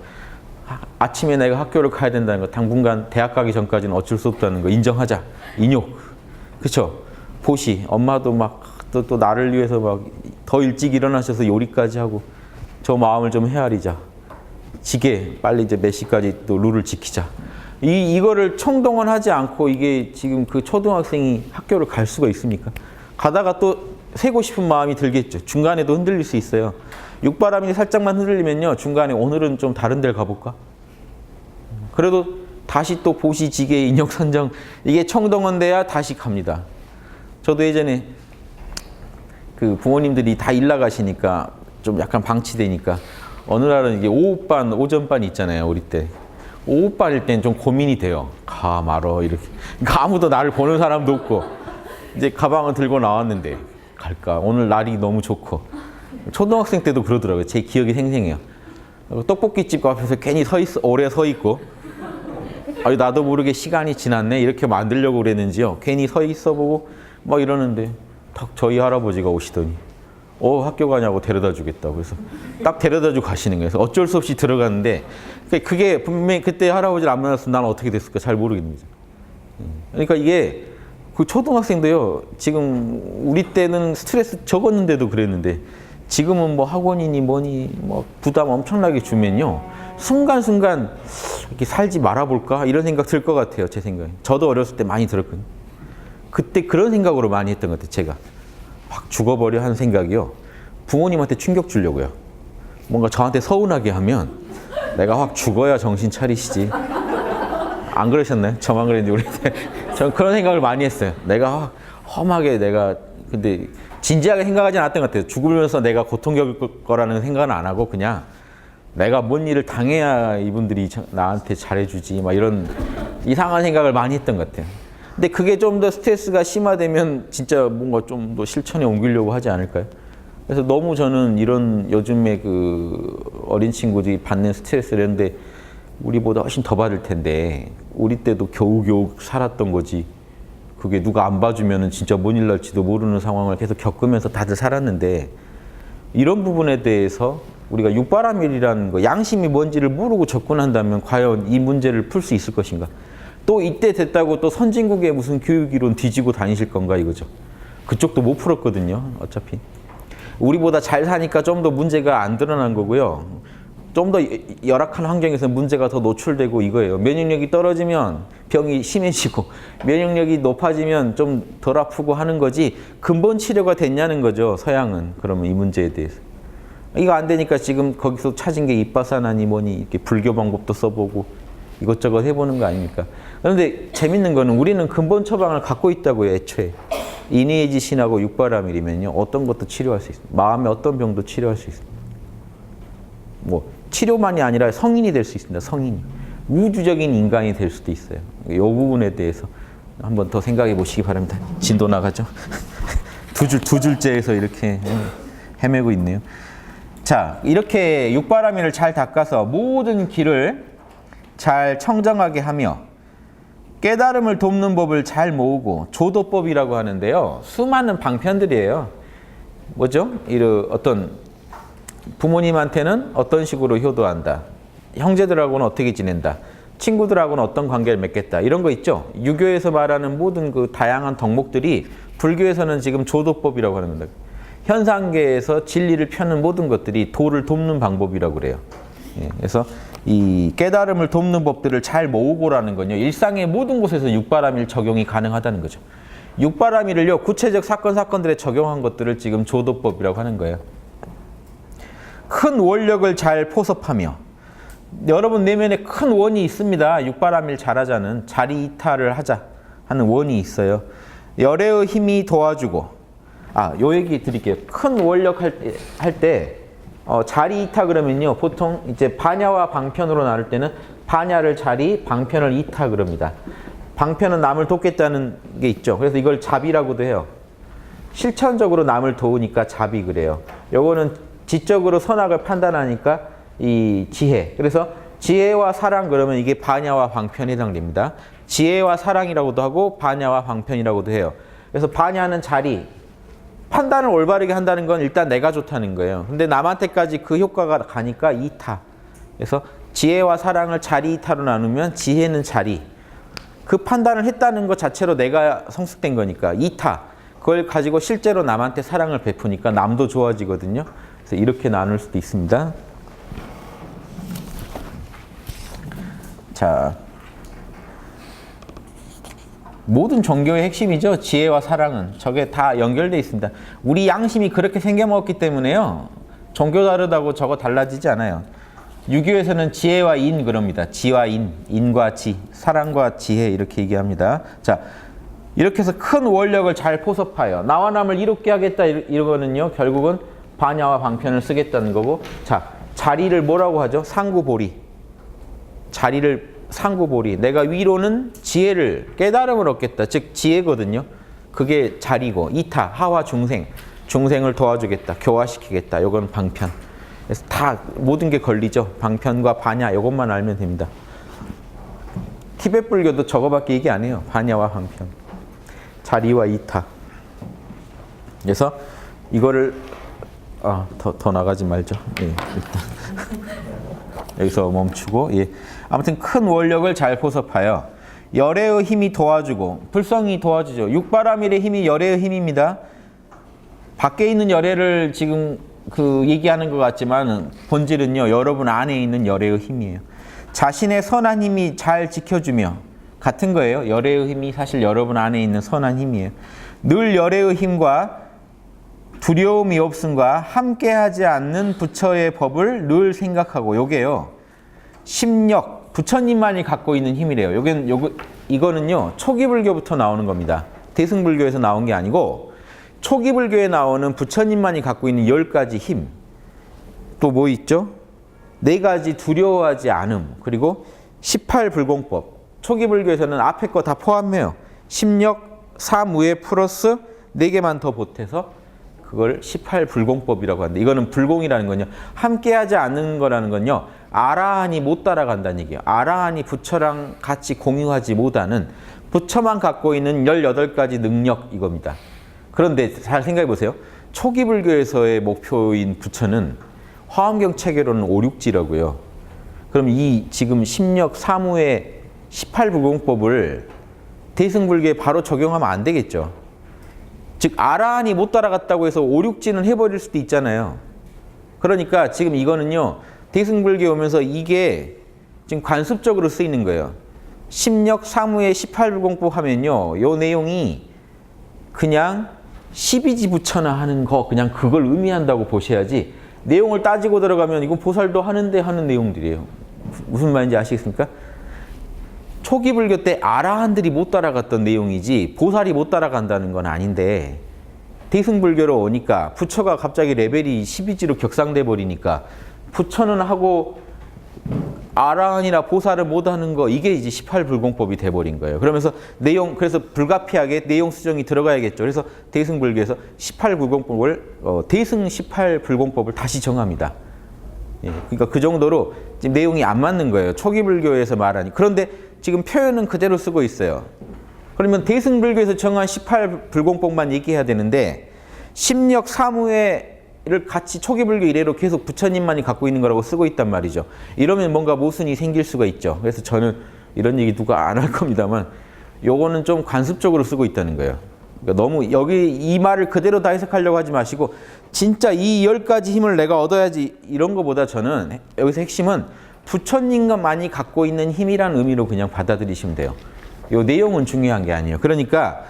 아침에 내가 학교를 가야 된다는 거. 당분간 대학 가기 전까지는 어쩔 수 없다는 거. 인정하자. 인욕. 그렇죠? 보시. 엄마도 막 또 나를 위해서 막 더 일찍 일어나셔서 요리까지 하고 저 마음을 좀 헤아리자. 지게. 빨리 이제 몇 시까지 또 룰을 지키자. 이거를 총동원하지 않고 이게 지금 그 초등학생이 학교를 갈 수가 있습니까? 가다가 또 세고 싶은 마음이 들겠죠. 중간에도 흔들릴 수 있어요. 육바라밀이 살짝만 흔들리면요. 중간에 오늘은 좀 다른 데를 가볼까? 그래도 다시 또 보시, 지게, 인욕, 선정 이게 총동원돼야 다시 갑니다. 저도 예전에 그 부모님들이 다 일 나가시니까 좀 약간 방치되니까 어느 날은 이게 오후반, 오전반 있잖아요. 우리 때. 오후반일 땐 좀 고민이 돼요. 가 말어 이렇게. 그러니까 아무도 나를 보는 사람도 없고 이제 가방을 들고 나왔는데 갈까? 오늘 날이 너무 좋고 초등학생 때도 그러더라고요. 제 기억이 생생해요. 떡볶이집 앞에서 괜히 오래 서 있고 나도 모르게 시간이 지났네 이렇게 만들려고 그랬는지요. 괜히 서 있어 보고 막 이러는데 딱 저희 할아버지가 오시더니 학교 가냐고 데려다 주겠다고 그래서 딱 데려다 주고 가시는 거예요. 그래서 어쩔 수 없이 들어갔는데 그게 분명히 그때 할아버지를 안 만났으면 나는 어떻게 됐을까 잘 모르겠는데. 그러니까 이게 그 초등학생도요. 지금 우리 때는 스트레스 적었는데도 그랬는데 지금은 뭐 학원이니 뭐니 뭐 부담 엄청나게 주면요. 순간순간 이렇게 살지 말아볼까 이런 생각 들 것 같아요. 제 생각에. 저도 어렸을 때 많이 들었거든요. 그때 그런 생각으로 많이 했던 것 같아요. 제가. 확 죽어버려 하는 생각이요. 부모님한테 충격 주려고요. 뭔가 저한테 서운하게 하면 내가 확 죽어야 정신 차리시지. 안 그러셨나요? 저만 그랬는데 우리 때. 전 그런 생각을 많이 했어요. 내가 확 험하게 근데 진지하게 생각하지 않았던 것 같아요. 죽으면서 내가 고통 겪을 거라는 생각은 안 하고 그냥 내가 뭔 일을 당해야 이분들이 나한테 잘해주지 막 이런 이상한 생각을 많이 했던 것 같아요. 근데 그게 좀 더 스트레스가 심화되면 진짜 뭔가 좀 더 실천에 옮기려고 하지 않을까요? 그래서 너무 저는 이런 요즘에 그 어린 친구들이 받는 스트레스를 했는데 우리보다 훨씬 더 받을 텐데 우리 때도 겨우겨우 살았던 거지. 그게 누가 안 봐주면은 진짜 뭔 일 날지도 모르는 상황을 계속 겪으면서 다들 살았는데 이런 부분에 대해서 우리가 육바라밀이라는 거 양심이 뭔지를 모르고 접근한다면 과연 이 문제를 풀 수 있을 것인가? 또 이때 됐다고 또 선진국의 무슨 교육이론 뒤지고 다니실 건가 이거죠. 그쪽도 못 풀었거든요. 어차피. 우리보다 잘 사니까 좀 더 문제가 안 드러난 거고요. 좀 더 열악한 환경에서 문제가 더 노출되고 이거예요. 면역력이 떨어지면 병이 심해지고 면역력이 높아지면 좀 덜 아프고 하는 거지 근본 치료가 됐냐는 거죠. 서양은. 그러면 이 문제에 대해서. 이거 안 되니까 지금 거기서 찾은 게 입바사나니 뭐니 이렇게 불교 방법도 써보고 이것저것 해보는 거 아닙니까? 그런데 재밌는 거는 우리는 근본 처방을 갖고 있다고요. 애초에. 인의지신하고 육바라밀이면요. 어떤 것도 치료할 수 있습니다. 마음의 어떤 병도 치료할 수 있습니다. 뭐 치료만이 아니라 성인이 될 수 있습니다. 성인이. 우주적인 인간이 될 수도 있어요. 이 부분에 대해서 한번 더 생각해 보시기 바랍니다. 진도 나가죠? 두 줄째에서 이렇게 헤매고 있네요. 자, 이렇게 육바라밀을 잘 닦아서 모든 길을 잘 청정하게 하며 깨달음을 돕는 법을 잘 모으고 조도법이라고 하는데요. 수많은 방편들이에요. 뭐죠? 어떤 부모님한테는 어떤 식으로 효도한다. 형제들하고는 어떻게 지낸다. 친구들하고는 어떤 관계를 맺겠다. 이런 거 있죠. 유교에서 말하는 모든 그 다양한 덕목들이 불교에서는 지금 조도법이라고 하는 겁니다. 현상계에서 진리를 펴는 모든 것들이 도를 돕는 방법이라고 그래요. 예, 그래서 이 깨달음을 돕는 법들을 잘 모으고라는 건요. 일상의 모든 곳에서 육바라밀 적용이 가능하다는 거죠. 육바라밀을요. 구체적 사건들에 적용한 것들을 지금 조도법이라고 하는 거예요. 큰 원력을 잘 포섭하며 여러분 내면에 큰 원이 있습니다. 육바라밀 잘하자는 자리 이탈을 하자 하는 원이 있어요. 열애의 힘이 도와주고 요 얘기 드릴게요. 큰 원력 할 때 자리 이타 그러면요. 보통 이제 반야와 방편으로 나눌 때는 반야를 자리, 방편을 이타 그럽니다. 방편은 남을 돕겠다는 게 있죠. 그래서 이걸 자비라고도 해요. 실천적으로 남을 도우니까 자비 그래요. 요거는 지적으로 선악을 판단하니까 이 지혜. 그래서 지혜와 사랑 그러면 이게 반야와 방편에 해당됩니다. 지혜와 사랑이라고도 하고 반야와 방편이라고도 해요. 그래서 반야는 자리. 판단을 올바르게 한다는 건 일단 내가 좋다는 거예요. 근데 남한테까지 그 효과가 가니까 이타. 그래서 지혜와 사랑을 자리 이타로 나누면 지혜는 자리. 그 판단을 했다는 것 자체로 내가 성숙된 거니까 이타. 그걸 가지고 실제로 남한테 사랑을 베푸니까 남도 좋아지거든요. 그래서 이렇게 나눌 수도 있습니다. 자, 모든 종교의 핵심이죠. 지혜와 사랑은. 저게 다 연결되어 있습니다. 우리 양심이 그렇게 생겨먹었기 때문에요. 종교 다르다고 저거 달라지지 않아요. 유교에서는 지혜와 인 그럽니다. 지와 인, 인과 지, 사랑과 지혜 이렇게 얘기합니다. 자, 이렇게 해서 큰 원력을 잘 포섭하여 나와 남을 이롭게 하겠다 이거는요. 결국은 반야와 방편을 쓰겠다는 거고 자, 자리를 뭐라고 하죠? 상구보리. 자리를 상구보리. 내가 위로는 지혜를 깨달음을 얻겠다. 즉 지혜거든요. 그게 자리고 이타 하와 중생을 도와주겠다. 교화시키겠다. 이건 방편. 그래서 다 모든 게 걸리죠. 방편과 반야 이것만 알면 됩니다. 티베트 불교도 저거밖에 얘기 안 해요. 반야와 방편. 자리와 이타. 그래서 이거를 더 나가지 말죠. 예, 일단 여기서 멈추고 예. 아무튼 큰 원력을 잘 포섭하여 열애의 힘이 도와주고 불성이 도와주죠. 육바라밀의 힘이 열애의 힘입니다. 밖에 있는 열애를 지금 얘기하는 것 같지만 본질은요. 여러분 안에 있는 열애의 힘이에요. 자신의 선한 힘이 잘 지켜주며 같은 거예요. 열애의 힘이 사실 여러분 안에 있는 선한 힘이에요. 늘 열애의 힘과 두려움이 없음과 함께하지 않는 부처의 법을 늘 생각하고 요게요. 심력 부처님만이 갖고 있는 힘이래요. 이거는요. 초기 불교부터 나오는 겁니다. 대승불교에서 나온 게 아니고 초기 불교에 나오는 부처님만이 갖고 있는 10가지 힘. 또 뭐 있죠? 4가지 두려워하지 않음. 그리고 18불공법. 초기 불교에서는 앞에 거 다 포함해요. 심력, 사무예 플러스 4개만 더 보태서 그걸 18불공법이라고 하는데 이거는 불공이라는 건요. 함께하지 않는 거라는 건요. 아라한이 못 따라간다는 얘기예요. 아라한이 부처랑 같이 공유하지 못하는 부처만 갖고 있는 18가지 능력 이겁니다. 그런데 잘 생각해 보세요. 초기 불교에서의 목표인 부처는 화엄경 체계로는 5, 6지라고요. 그럼 이 지금 심력, 사무의 18불공법을 대승불교에 바로 적용하면 안 되겠죠. 즉 아라한이 못 따라갔다고 해서 오륙지는 해버릴 수도 있잖아요. 그러니까 지금 이거는요. 대승불교에 오면서 이게 지금 관습적으로 쓰이는 거예요. 십력 사무의 18불공법 하면요. 요 내용이 그냥 12지 부처나 하는 거 그냥 그걸 의미한다고 보셔야지 내용을 따지고 들어가면 이건 보살도 하는데 하는 내용들이에요. 무슨 말인지 아시겠습니까? 초기 불교 때 아라한들이 못 따라갔던 내용이지 보살이 못 따라간다는 건 아닌데 대승불교로 오니까 부처가 갑자기 레벨이 12지로 격상돼 버리니까 부처는 하고 아라한이나 보살을 못 하는 거 이게 이제 18불공법이 돼 버린 거예요. 그러면서 내용 그래서 불가피하게 내용 수정이 들어가야겠죠. 그래서 대승불교에서 18불공법을 대승 18불공법을 다시 정합니다. 예, 그러니까 그 정도로 지금 내용이 안 맞는 거예요. 초기 불교에서 말하니. 그런데 지금 표현은 그대로 쓰고 있어요. 그러면 대승불교에서 정한 18불공법만 얘기해야 되는데 십력 사무회를 같이 초기불교 이래로 계속 부처님만이 갖고 있는 거라고 쓰고 있단 말이죠. 이러면 뭔가 모순이 생길 수가 있죠. 그래서 저는 이런 얘기 누가 안 할 겁니다만 요거는 좀 관습적으로 쓰고 있다는 거예요. 그러니까 너무 여기 이 말을 그대로 다 해석하려고 하지 마시고 진짜 이 10가지 힘을 내가 얻어야지 이런 거보다 저는 여기서 핵심은 부처님만이 갖고 있는 힘이란 의미로 그냥 받아들이시면 돼요. 요 내용은 중요한 게 아니에요. 그러니까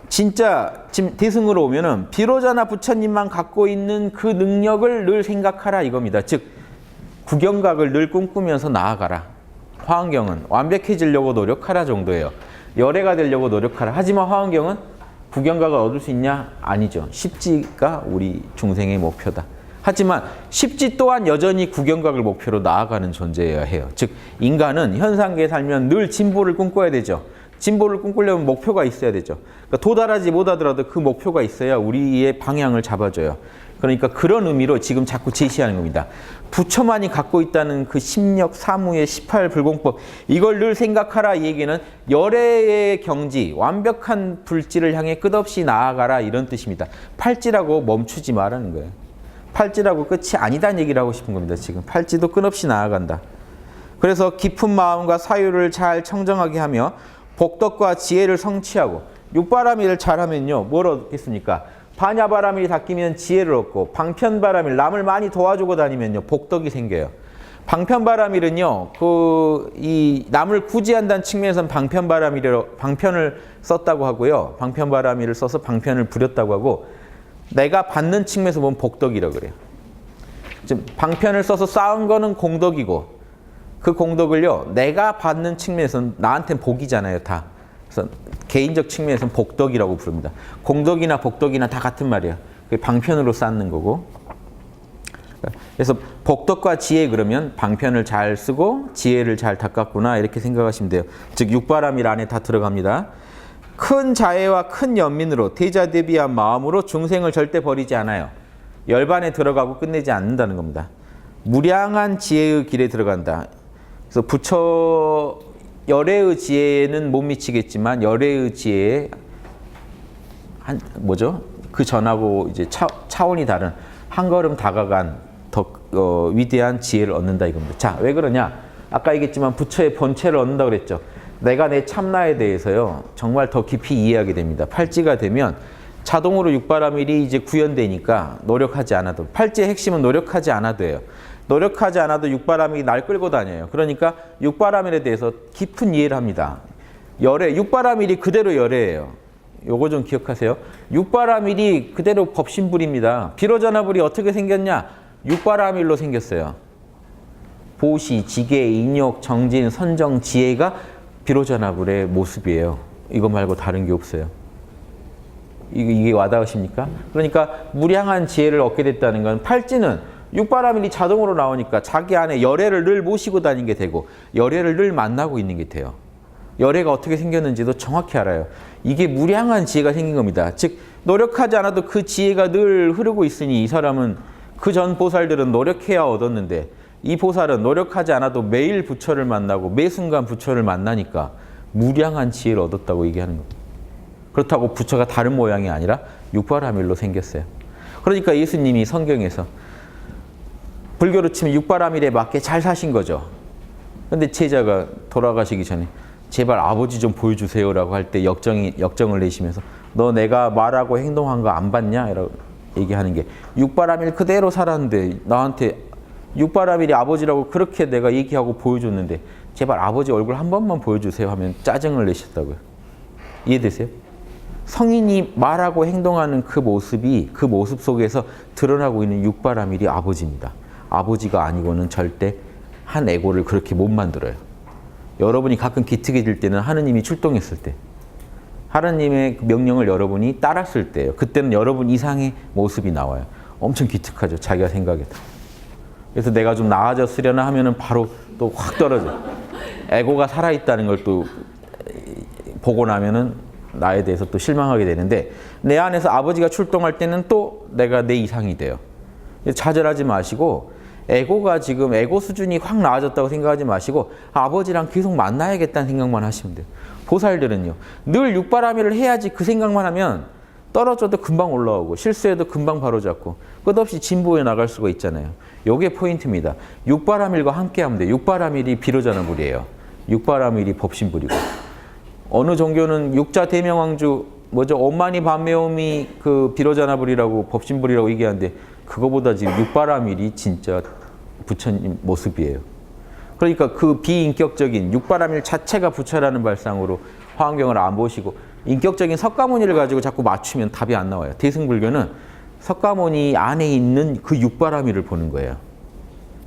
진짜 지금 대승으로 오면은 비로자나 부처님만 갖고 있는 그 능력을 늘 생각하라 이겁니다. 즉 구경각을 늘 꿈꾸면서 나아가라. 화엄경은 완벽해지려고 노력하라 정도예요. 열애가 되려고 노력하라. 하지만 화엄경은 구경각을 얻을 수 있냐? 아니죠. 십지가 우리 중생의 목표다. 하지만 십지 또한 여전히 구경각을 목표로 나아가는 존재여야 해요. 즉 인간은 현상계에 살면 늘 진보를 꿈꿔야 되죠. 진보를 꿈꾸려면 목표가 있어야 되죠. 그러니까 도달하지 못하더라도 그 목표가 있어야 우리의 방향을 잡아줘요. 그러니까 그런 의미로 지금 자꾸 제시하는 겁니다. 부처만이 갖고 있다는 그 십력 사무의 18불공법 이걸 늘 생각하라 이 얘기는 열애의 경지 완벽한 불지를 향해 끝없이 나아가라 이런 뜻입니다. 팔지라고 멈추지 말라는 거예요. 팔지라고 끝이 아니다는 얘기를 하고 싶은 겁니다. 지금 팔지도 끝없이 나아간다. 그래서 깊은 마음과 사유를 잘 청정하게 하며 복덕과 지혜를 성취하고 육바라밀을 잘하면요. 뭘 얻겠습니까? 반야바라밀이 닦이면 지혜를 얻고 방편바라밀 남을 많이 도와주고 다니면요. 복덕이 생겨요. 방편바라밀은요. 이 남을 구제한다는 측면에서는 방편을 썼다고 하고요. 방편바라밀을 써서 방편을 부렸다고 하고 내가 받는 측면에서 보면 복덕이라고 그래요. 지금 방편을 써서 쌓은 거는 공덕이고 그 공덕을요. 내가 받는 측면에서는 나한테는 복이잖아요. 다. 그래서 개인적 측면에서는 복덕이라고 부릅니다. 공덕이나 복덕이나 다 같은 말이에요. 그게 방편으로 쌓는 거고. 그래서 복덕과 지혜 그러면 방편을 잘 쓰고 지혜를 잘 닦았구나 이렇게 생각하시면 돼요. 즉 육바라밀 안에 다 들어갑니다. 큰 자애와 큰 연민으로 대자대비한 마음으로 중생을 절대 버리지 않아요. 열반에 들어가고 끝내지 않는다는 겁니다. 무량한 지혜의 길에 들어간다. 그래서 부처 열애의 지혜는 못 미치겠지만 열애의 지혜에 그 전하고 이제 차원이 다른 한 걸음 다가간 더 위대한 지혜를 얻는다 이겁니다. 자, 왜 그러냐? 아까 얘기했지만 부처의 본체를 얻는다고 그랬죠. 내가 내 참나에 대해서요. 정말 더 깊이 이해하게 됩니다. 팔찌가 되면 자동으로 육바라밀이 이제 구현되니까 노력하지 않아도 팔찌의 핵심은 노력하지 않아도 해요. 노력하지 않아도 육바라밀이 날 끌고 다녀요. 그러니까 육바라밀에 대해서 깊은 이해를 합니다. 열애, 육바라밀이 그대로 열애예요. 요거 좀 기억하세요. 육바라밀이 그대로 법신불입니다. 비로자나불이 어떻게 생겼냐? 육바라밀로 생겼어요. 보시, 지계, 인욕, 정진, 선정, 지혜가 비로자나불의 모습이에요. 이거 말고 다른 게 없어요. 이게 와닿으십니까? 그러니까 무량한 지혜를 얻게 됐다는 건 팔찌는 육바라밀이 자동으로 나오니까 자기 안에 열애를 늘 모시고 다니는 게 되고 열애를 늘 만나고 있는 게 돼요. 열애가 어떻게 생겼는지도 정확히 알아요. 이게 무량한 지혜가 생긴 겁니다. 즉 노력하지 않아도 그 지혜가 늘 흐르고 있으니 이 사람은 그 전 보살들은 노력해야 얻었는데 이 보살은 노력하지 않아도 매일 부처를 만나고 매 순간 부처를 만나니까 무량한 지혜를 얻었다고 얘기하는 겁니다. 그렇다고 부처가 다른 모양이 아니라 육바라밀로 생겼어요. 그러니까 예수님이 성경에서 불교로 치면 육바라밀에 맞게 잘 사신 거죠. 근데 제자가 돌아가시기 전에 제발 아버지 좀 보여주세요라고 할 때 역정을 내시면서 너 내가 말하고 행동한 거 안 봤냐? 라고 얘기하는 게 육바라밀 그대로 살았는데 나한테 육바라밀이 아버지라고 그렇게 내가 얘기하고 보여줬는데 제발 아버지 얼굴 한 번만 보여주세요 하면 짜증을 내셨다고요. 이해되세요? 성인이 말하고 행동하는 그 모습이 그 모습 속에서 드러나고 있는 육바라밀이 아버지입니다. 아버지가 아니고는 절대 한 에고를 그렇게 못 만들어요. 여러분이 가끔 기특해질 때는 하느님이 출동했을 때, 하느님의 명령을 여러분이 따랐을 때예요. 그때는 여러분 이상의 모습이 나와요. 엄청 기특하죠. 자기가 생각해도. 그래서 내가 좀 나아졌으려나 하면은 바로 또 확 떨어져. 에고가 살아있다는 걸 또 보고 나면은 나에 대해서 또 실망하게 되는데 내 안에서 아버지가 출동할 때는 또 내가 내 이상이 돼요. 좌절하지 마시고 에고가 지금 에고 수준이 확 나아졌다고 생각하지 마시고 아버지랑 계속 만나야겠다는 생각만 하시면 돼요. 보살들은요. 늘 육바라밀을 해야지 그 생각만 하면 떨어져도 금방 올라오고 실수해도 금방 바로잡고 끝없이 진보해 나갈 수가 있잖아요. 요게 포인트입니다. 육바라밀과 함께하면 돼요. 육바라밀이 비로자나불이에요. 육바라밀이 법신불이고 어느 종교는 육자 대명왕주 뭐죠? 엄마니 반매옴이 그 비로자나불이라고 법신불이라고 얘기하는데 그거보다 지금 육바라밀이 진짜 부처님 모습이에요. 그러니까 그 비인격적인 육바라밀 자체가 부처라는 발상으로 화엄경을 안 보시고 인격적인 석가모니를 가지고 자꾸 맞추면 답이 안 나와요. 대승불교는 석가모니 안에 있는 그 육바라밀을 보는 거예요.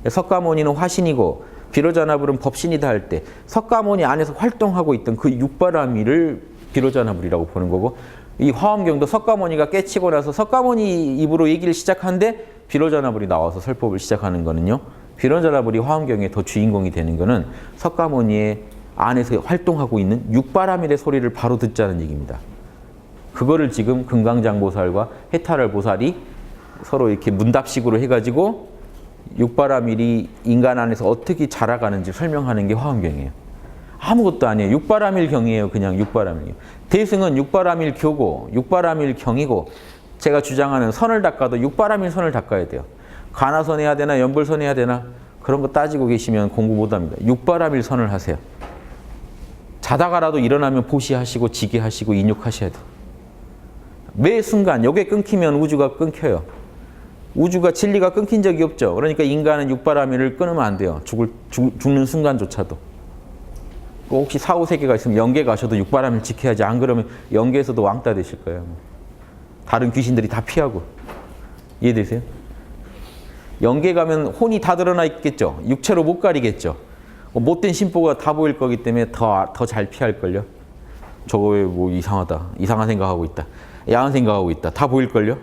석가모니는 화신이고 비로자나불은 법신이다 할 때 석가모니 안에서 활동하고 있던 그 육바라밀을 비로자나불이라고 보는 거고 이 화엄경도 석가모니가 깨치고 나서 석가모니 입으로 얘기를 시작하는데 비로자나불이 나와서 설법을 시작하는 거는요. 비로자나불이 화엄경의 더 주인공이 되는 거는 석가모니의 안에서 활동하고 있는 육바라밀의 소리를 바로 듣자는 얘기입니다. 그거를 지금 금강장보살과 해탈을 보살이 서로 이렇게 문답식으로 해가지고 육바라밀이 인간 안에서 어떻게 자라가는지 설명하는 게 화엄경이에요. 아무것도 아니에요. 육바라밀 경이에요. 그냥 육바라밀. 대승은 육바라밀 교고 육바라밀 경이고 제가 주장하는 선을 닦아도 육바라밀 선을 닦아야 돼요. 가나선 해야 되나 연불선 해야 되나 그런 거 따지고 계시면 공부 못합니다. 육바라밀 선을 하세요. 자다가라도 일어나면 보시하시고 지게하시고 인욕하셔야 돼요. 매 순간 요게 끊기면 우주가 끊겨요. 우주가 진리가 끊긴 적이 없죠. 그러니까 인간은 육바라밀을 끊으면 안 돼요. 죽는 순간조차도. 혹시 사후세계가 있으면 영계 가셔도 육바라밀 지켜야지. 안 그러면 영계에서도 왕따 되실 거예요. 다른 귀신들이 다 피하고. 이해되세요? 영계 가면 혼이 다 드러나 있겠죠. 육체로 못 가리겠죠. 못된 심보가 다 보일 거기 때문에 더 잘 피할걸요. 저거 왜 뭐 이상하다. 이상한 생각하고 있다. 야한 생각하고 있다. 다 보일걸요.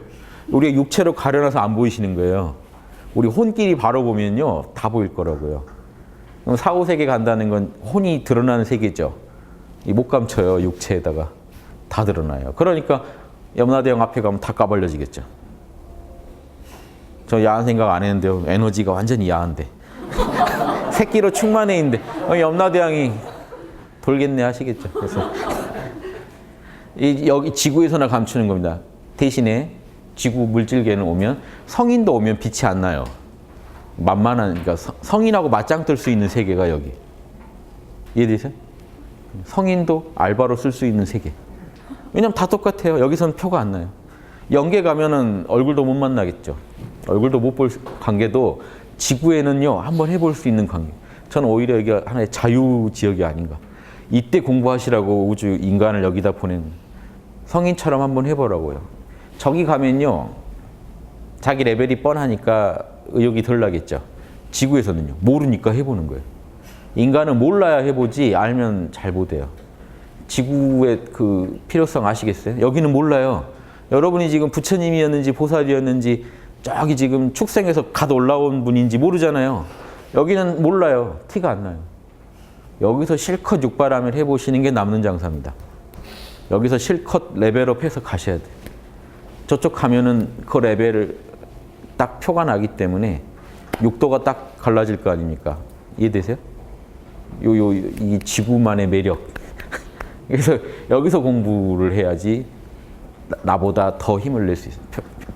우리가 육체로 가려놔서 안 보이시는 거예요. 우리 혼끼리 바로 보면요. 다 보일 거라고요. 그럼 사후세계 간다는 건 혼이 드러나는 세계죠. 못 감춰요. 육체에다가. 다 드러나요. 그러니까 염라대왕 앞에 가면 다 까발려지겠죠. 저 야한 생각 안 했는데요. 에너지가 완전히 야한데. 새끼로 충만해 있는데 염라대왕이 돌겠네 하시겠죠. 그래서 여기 지구에서나 감추는 겁니다. 대신에 지구 물질계는 오면 성인도 오면 빛이 안 나요. 만만한 그러니까 성인하고 맞짱 뜰 수 있는 세계가 여기. 이해되세요? 성인도 알바로 쓸 수 있는 세계. 왜냐면 다 똑같아요. 여기서는 표가 안 나요. 영계 가면은 얼굴도 못 만나겠죠. 얼굴도 못 볼 관계도 지구에는요 한번 해볼 수 있는 관계. 저는 오히려 이게 하나의 자유 지역이 아닌가. 이때 공부하시라고 우주 인간을 여기다 보낸 성인처럼 한번 해보라고요. 저기 가면요 자기 레벨이 뻔하니까 의욕이 덜 나겠죠. 지구에서는요 모르니까 해보는 거예요. 인간은 몰라야 해보지 알면 잘 못해요. 지구의 그 필요성 아시겠어요? 여기는 몰라요. 여러분이 지금 부처님이었는지 보살이었는지 저기 지금 축생에서 갓 올라온 분인지 모르잖아요. 여기는 몰라요. 티가 안 나요. 여기서 실컷 육바람을 해보시는 게 남는 장사입니다. 여기서 실컷 레벨업해서 가셔야 돼요. 저쪽 가면은 그 레벨을 딱 표가 나기 때문에 육도가 딱 갈라질 거 아닙니까? 이해되세요? 이 지구만의 매력. 그래서 여기서 공부를 해야지 나보다 더 힘을 낼 수 있어요.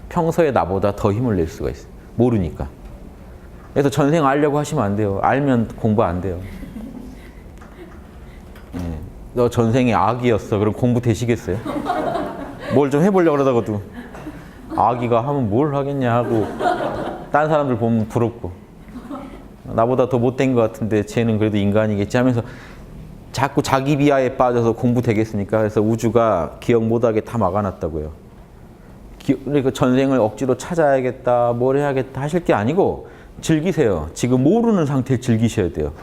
평소에 나보다 더 힘을 낼 수가 있어요. 모르니까. 그래서 전생 알려고 하시면 안 돼요. 알면 공부 안 돼요. 네. 너 전생에 아기였어. 그럼 공부 되시겠어요? 뭘 좀 해보려고 그러다가도 아기가 하면 뭘 하겠냐 하고 딴 사람들 보면 부럽고 나보다 더 못된 것 같은데 쟤는 그래도 인간이겠지 하면서 자꾸 자기 비하에 빠져서 공부 되겠습니까? 그래서 우주가 기억 못하게 다 막아놨다고요. 그러니까 전생을 억지로 찾아야겠다, 뭘 해야겠다 하실 게 아니고 즐기세요. 지금 모르는 상태를 즐기셔야 돼요.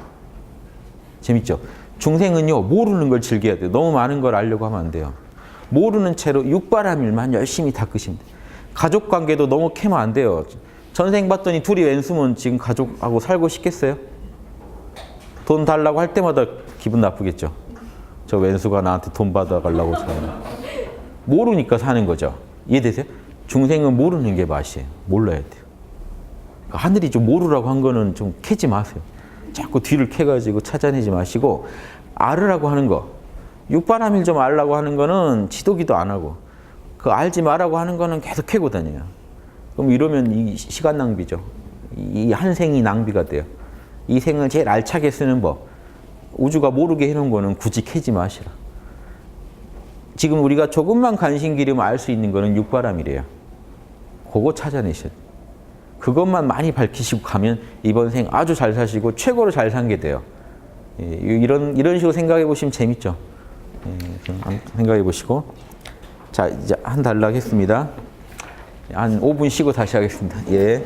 재밌죠? 중생은요, 모르는 걸 즐겨야 돼요. 너무 많은 걸 알려고 하면 안 돼요. 모르는 채로 육바라밀만 열심히 닦으시면 돼요. 가족 관계도 너무 캐면 안 돼요. 전생 봤더니 둘이 왼수면 지금 가족하고 살고 싶겠어요? 돈 달라고 할 때마다 기분 나쁘겠죠. 저 왼수가 나한테 돈 받아가려고 모르니까 사는 거죠. 이해되세요? 중생은 모르는 게 맛이에요. 몰라야 돼요. 하늘이 좀 모르라고 한 거는 좀 캐지 마세요. 자꾸 뒤를 캐가지고 찾아내지 마시고 알으라고 하는 거, 육바라밀 좀 알라고 하는 거는 지도기도 안 하고 그 알지 말라고 하는 거는 계속 캐고 다녀요. 그럼 이러면 이 시간 낭비죠. 이 한 생이 낭비가 돼요. 이 생을 제일 알차게 쓰는 법, 우주가 모르게 해놓은 거는 굳이 캐지 마시라. 지금 우리가 조금만 관심 기르면 알 수 있는 거는 육바라밀이에요. 그거 찾아내셔야 돼요. 그것만 많이 밝히시고 가면 이번 생 아주 잘 사시고 최고로 잘 산 게 돼요. 이런 식으로 생각해 보시면 재밌죠. 생각해 보시고. 자, 이제 한 단락 했습니다. 한 5분 쉬고 다시 하겠습니다. 예.